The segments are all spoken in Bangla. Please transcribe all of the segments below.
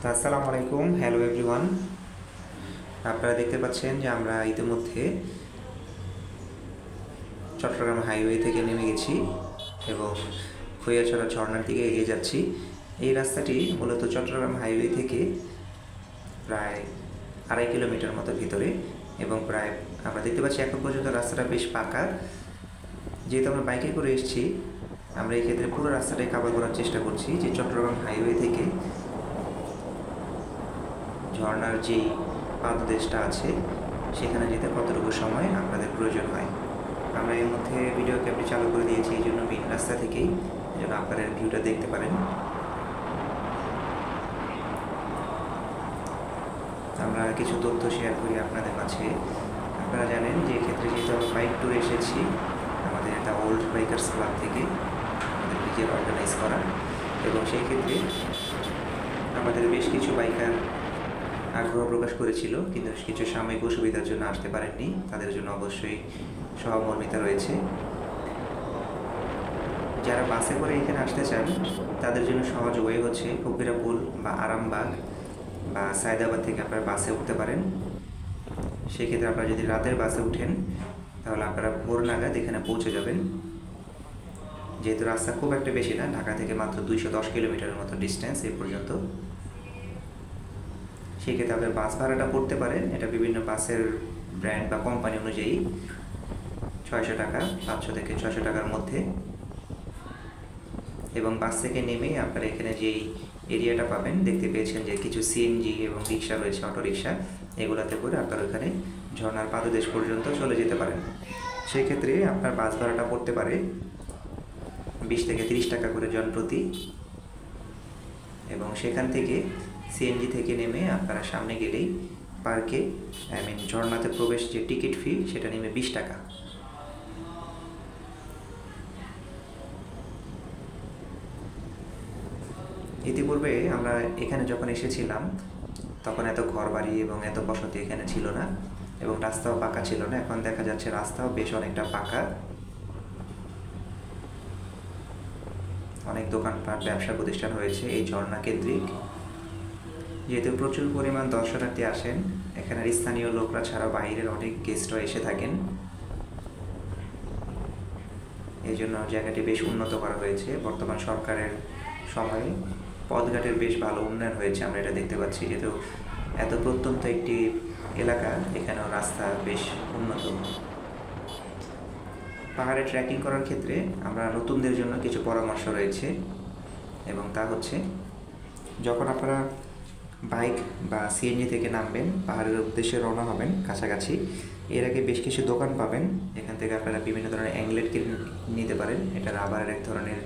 তো আসসালামু আলাইকুম, হ্যালো এভরিওয়ান। আপনারা দেখতে পাচ্ছেন যে আমরা ইতিমধ্যে চট্টগ্রাম হাইওয়ে থেকে নেমে গেছি এবং খৈয়াছড়া ঝর্ণার দিকে এগিয়ে যাচ্ছি। এই রাস্তাটি মূলত চট্টগ্রাম হাইওয়ে থেকে প্রায় 2.5 কিলোমিটার মতো ভিতরে এবং প্রায় আমরা দেখতে পাচ্ছি এখন পর্যন্ত রাস্তাটা বেশ পাকা। যেহেতু আমরা বাইকে করে এসেছি, আমরা এই ক্ষেত্রে পুরো রাস্তাটাই কভার করার চেষ্টা করছি যে চট্টগ্রাম হাইওয়ে থেকে ঝর্ণার যেই পাদদেশটা আছে সেখানে যেতে কতটুকু সময় আপনাদের প্রয়োজন হয়। আমরা এর মধ্যে ভিডিও ক্যাপটি চালু করে দিয়েছি এই জন্য মেইন রাস্তা থেকেই, যেন আপনারা ভিউটা দেখতে পারেন। আমরা কিছু তথ্য শেয়ার করি আপনাদের মাঝে। আপনারা জানেন যে এক্ষেত্রে যেহেতু আমরা বাইক ট্যুরে এসেছি, আমাদের একটা ওল্ড বাইকার্স ক্লাব থেকে আমাদের নিজের অর্গানাইজ করা, এবং সেই ক্ষেত্রে আমাদের বেশ কিছু বাইকার আগ্রহ প্রকাশ করেছিল, কিন্তু কিছু সাময়িক অসুবিধার জন্য আসতে পারেননি। তাদের জন্য অবশ্যই সহমর্মিতা রয়েছে। যারা বাসে করে এখানে আসতে চান তাদের জন্য সহজ ওয়ে হচ্ছে ফকিরাপুল বা আরামবাগ বা সায়দাবাদ থেকে আপনারা বাসে উঠতে পারেন। সেক্ষেত্রে আপনারা যদি রাতের বাসে উঠেন তাহলে আপনারা ভোর নাগাদ এখানে পৌঁছে যাবেন। যেহেতু রাস্তা খুব একটা বেশি না, ঢাকা থেকে মাত্র 210 কিলোমিটারের মতো ডিস্টেন্স এ পর্যন্ত। সেক্ষেত্রে আপনার বাস ভাড়াটা পড়তে পারেন, এটা বিভিন্ন বাসের ব্র্যান্ড বা কোম্পানি অনুযায়ী 600 টাকা, 500 থেকে 600 টাকার মধ্যে। এবং বাস থেকে নেমেই আপনারা এখানে যেই এরিয়াটা পাবেন, দেখতে পেয়েছেন যে কিছু সিএনজি এবং রিক্সা রয়েছে, অটো রিক্সা, এগুলাতে করে আপনারা ওখানে ঝর্ণার পাদদেশ পর্যন্ত চলে যেতে পারেন। সেই ক্ষেত্রে আপনার বাস ভাড়াটা পড়তে পারে 20 থেকে 30 টাকা করে জনপ্রতি। এবং সেখান থেকে সিএনজি থেকে নেমে আপনারা সামনে গেলেই পার্কে ঝর্ণাতে প্রবেশ যে টিকিট ফি সেটা নেমে 20 টাকা। ইতিপূর্বে আমরা এখানে যখন এসেছিলাম তখন এত ঘরবাড়ি এবং এত বসতি এখানে ছিল না এবং রাস্তাও পাকা ছিল না। এখন দেখা যাচ্ছে রাস্তাও বেশ অনেকটা পাকা, অনেক দোকানপাট, ব্যবসা প্রতিষ্ঠান হয়েছে এই ঝর্ণা কেন্দ্রিক। যেহেতু প্রচুর পরিমাণ দর্শনার্থী আসেন, এখানের স্থানীয় লোকরা ছাড়া বাইরের অনেক গেস্টও এসে থাকেন, এই জন্য জায়গাটি বেশ উন্নত করা হয়েছে। বর্তমান সরকারের সময়ে পথঘাটের বেশ ভালো উন্নয়ন হয়েছে, আমরা এটা দেখতে পাচ্ছি। যেহেতু এত প্রত্যন্ত একটি এলাকা, এখানেও রাস্তা বেশ উন্নত। পাহাড়ে ট্রেকিং করার ক্ষেত্রে আমরা নতুনদের জন্য কিছু পরামর্শ রয়েছে, এবং তা হচ্ছে যখন আপনারা বাইক বা সিএনজি থেকে নামবেন, পাহাড়ের উদ্দেশ্যে রওনা হবেন কাছাকাছি, এর আগে বেশ কিছু দোকান পাবেন। এখান থেকে আপনারা বিভিন্ন ধরনের অ্যাংলেট কিনে নিতে পারেন। এটা রাবারের এক ধরনের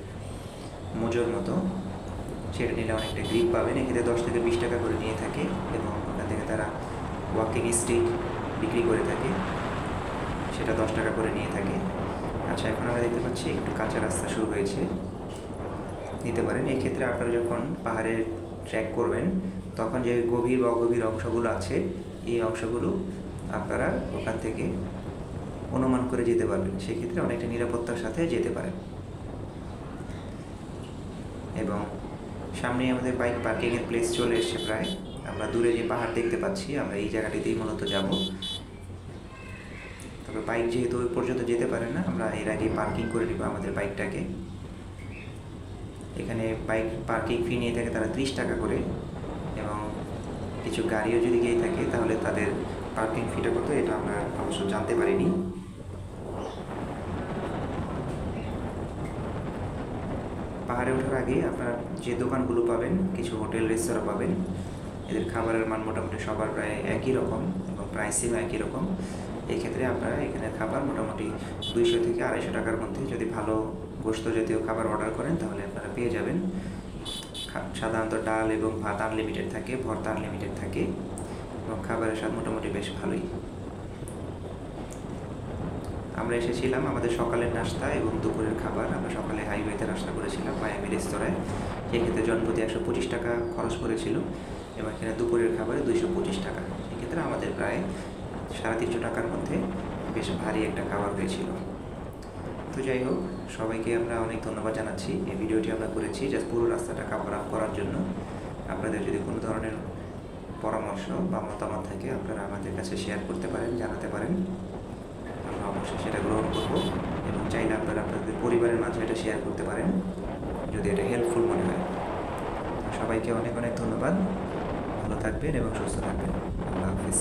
মোজোর মতো, সেটা নিলে অনেকটা গ্রিপ পাবেন। এক্ষেত্রে 10 থেকে 20 টাকা করে নিয়ে থাকে এবং ওখান থেকে তারা ওয়াকিং স্টিক বিক্রি করে থাকে, সেটা 10 টাকা করে নিয়ে থাকে। আচ্ছা, এখন আমরা দেখতে পাচ্ছি একটু কাঁচা রাস্তা শুরু হয়েছে, নিতে পারেন। এই ক্ষেত্রে আপনারা যখন পাহাড়ে ট্রেক করবেন তখন যে গভীর বা অগভীর অংশগুলো আছে, এই অংশগুলো আপনারা ওখান থেকে অনুমান করে যেতে পারবেন। সেক্ষেত্রে অনেকটা নিরাপত্তার সাথে যেতে পারেন। এবং সামনে আমাদের বাইক পার্কিংয়ের প্লেস চলে এসছে প্রায়। আমরা দূরে যে পাহাড় দেখতে পাচ্ছি, আমরা এই জায়গাটিতেই মূলত যাব। তবে বাইক যেহেতু ওই পর্যন্ত যেতে পারে না, আমরা এর আগে পার্কিং করে নিব আমাদের বাইকটাকে। এখানে বাইক পার্কিং ফি নিয়ে থাকে তারা 30 টাকা করে, এবং কিছু গাড়িও যদি গিয়ে থাকে তাহলে তাদের পার্কিং ফিটা কত এটা আমরা অবশ্য জানতে পারিনি। পাহাড়ে ওঠার আগে আপনারা যে দোকানগুলো পাবেন, কিছু হোটেল রেস্তোরাঁ পাবেন, এদের খাবারের মান মোটামুটি সবার প্রায় একই রকম এবং প্রাইসিংও একই রকম। এই ক্ষেত্রে আপনারা এখানে খাবার মোটামুটি 200 থেকে 250 টাকার মধ্যে যদি ভালো গোশত জাতীয় খাবার অর্ডার করেন তাহলে আপনারা পেয়ে যাবেন। সাধারণত ডাল এবং ভাত আনলিমিটেড থাকে, ভর্তা আনলিমিটেড থাকে, এবং খাবারের স্বাদ মোটামুটি বেশ ভালোই। আমরা এসেছিলাম আমাদের সকালের নাস্তা এবং দুপুরের খাবার। আমরা সকালে হাইওয়েতে নাস্তা করেছিলাম মায়ামি রেস্তোরাঁয়, সেক্ষেত্রে জনপ্রতি 125 টাকা খরচ করেছিল, এবং এখানে দুপুরের খাবারে 225 টাকা। সেক্ষেত্রে আমাদের প্রায় 350 টাকার মধ্যে বেশ ভারী একটা খাবার হয়েছিল। তো যাই হোক, সবাইকে আমরা অনেক ধন্যবাদ জানাচ্ছি। এই ভিডিওটি আমরা করেছি জাস্ট পুরো রাস্তাটা কভার আপ করার জন্য। আপনাদের যদি কোনো ধরনের পরামর্শ বা মতামত থাকে আপনারা আমাদের কাছে শেয়ার করতে পারেন, জানাতে পারেন। আমরা অবশ্যই সেটা গ্রহণ করব এবং চাইলে আপনারা আপনাদের পরিবারের মাঝে এটা শেয়ার করতে পারেন যদি এটা হেল্পফুল মনে হয়। সবাইকে অনেক অনেক ধন্যবাদ। ভালো থাকবেন এবং সুস্থ থাকবেন। আল্লাহ হাফিজ।